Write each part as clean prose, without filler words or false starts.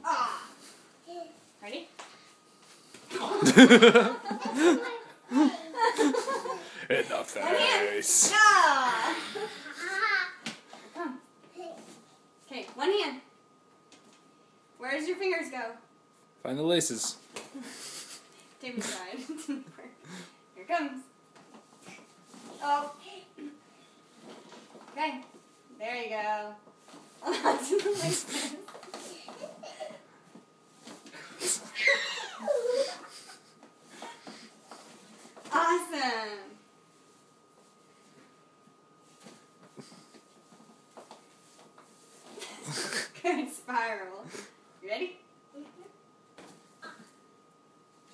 Ah. Ready? In the face. Ah. Come. Okay, one hand. Where does your fingers go? Find the laces. Take side. Here it comes. Oh. Okay. There you go. Onto the laces. Awesome. Good spiral. You ready? Is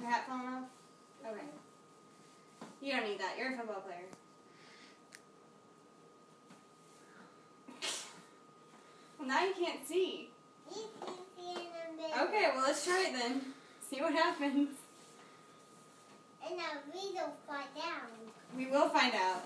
your hat falling off? Okay. You don't need that. You're a football player. Well, now you can't see. Okay, well, let's try it then. See what happens. And now we will find out. We will find out.